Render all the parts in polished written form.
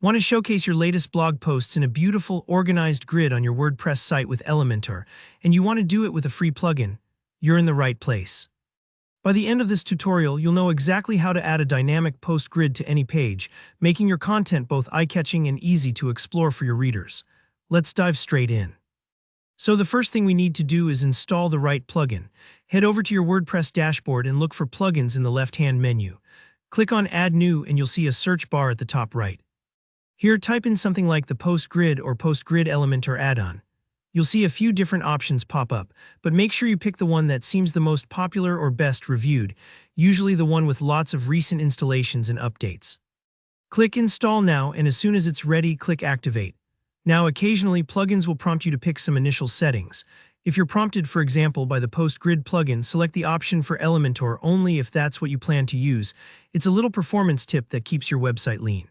Want to showcase your latest blog posts in a beautiful, organized grid on your WordPress site with Elementor, and you want to do it with a free plugin? You're in the right place. By the end of this tutorial, you'll know exactly how to add a dynamic post grid to any page, making your content both eye-catching and easy to explore for your readers. Let's dive straight in. So the first thing we need to do is install the right plugin. Head over to your WordPress dashboard and look for plugins in the left-hand menu. Click on Add New and you'll see a search bar at the top right. Here, type in something like the Post Grid or Post Grid Elementor add-on. You'll see a few different options pop up, but make sure you pick the one that seems the most popular or best reviewed, usually the one with lots of recent installations and updates. Click Install Now, and as soon as it's ready, click Activate. Now, occasionally, plugins will prompt you to pick some initial settings. If you're prompted, for example, by the Post Grid plugin, select the option for Elementor only if that's what you plan to use. It's a little performance tip that keeps your website lean.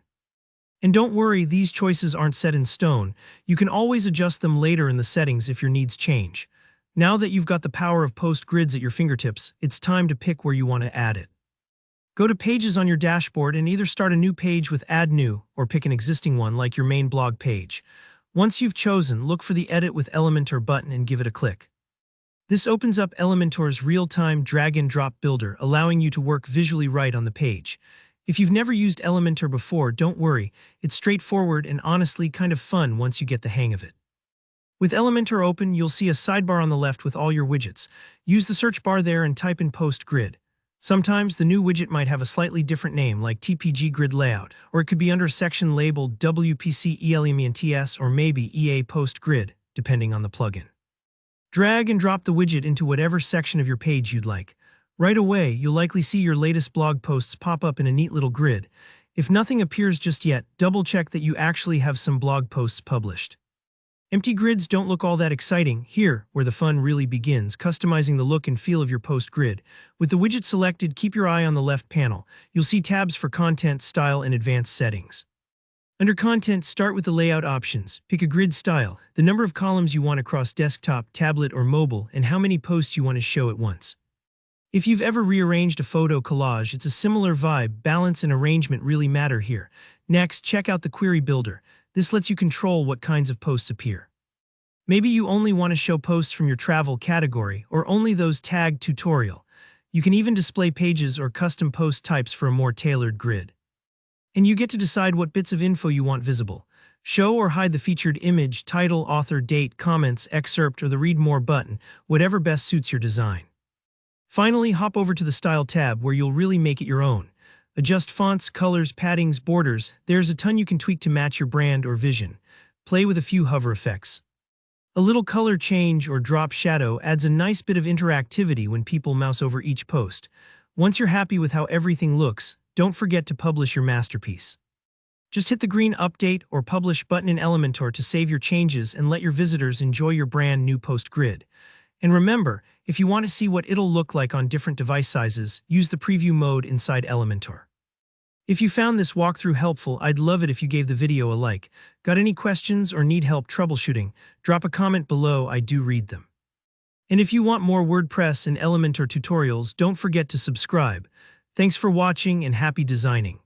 And don't worry, these choices aren't set in stone. You can always adjust them later in the settings if your needs change. Now that you've got the power of post grids at your fingertips, it's time to pick where you want to add it. Go to Pages on your dashboard and either start a new page with Add New or pick an existing one like your main blog page. Once you've chosen, look for the Edit with Elementor button and give it a click. This opens up Elementor's real-time drag-and-drop builder, allowing you to work visually right on the page. If you've never used Elementor before, don't worry. It's straightforward and honestly kind of fun once you get the hang of it. With Elementor open, you'll see a sidebar on the left with all your widgets. Use the search bar there and type in Post Grid. Sometimes the new widget might have a slightly different name like TPG Grid Layout, or it could be under a section labeled WPC Elements or maybe EA Post Grid, depending on the plugin. Drag and drop the widget into whatever section of your page you'd like. Right away, you'll likely see your latest blog posts pop up in a neat little grid. If nothing appears just yet, double-check that you actually have some blog posts published. Empty grids don't look all that exciting. Here, where the fun really begins, customizing the look and feel of your post grid. With the widget selected, keep your eye on the left panel. You'll see tabs for content, style, and advanced settings. Under Content, start with the layout options. Pick a grid style, the number of columns you want across desktop, tablet, or mobile, and how many posts you want to show at once. If you've ever rearranged a photo collage, it's a similar vibe. Balance and arrangement really matter here. Next, check out the Query Builder. This lets you control what kinds of posts appear. Maybe you only want to show posts from your travel category, or only those tagged tutorial. You can even display pages or custom post types for a more tailored grid. And you get to decide what bits of info you want visible. Show or hide the featured image, title, author, date, comments, excerpt, or the Read More button, whatever best suits your design. Finally, hop over to the Style tab where you'll really make it your own. Adjust fonts, colors, paddings, borders. There's a ton you can tweak to match your brand or vision. Play with a few hover effects. A little color change or drop shadow adds a nice bit of interactivity when people mouse over each post. Once you're happy with how everything looks, don't forget to publish your masterpiece. Just hit the green Update or Publish button in Elementor to save your changes and let your visitors enjoy your brand new post grid. And remember, if you want to see what it'll look like on different device sizes, use the preview mode inside Elementor. If you found this walkthrough helpful, I'd love it if you gave the video a like. Got any questions or need help troubleshooting? Drop a comment below, I do read them. And if you want more WordPress and Elementor tutorials, don't forget to subscribe. Thanks for watching and happy designing.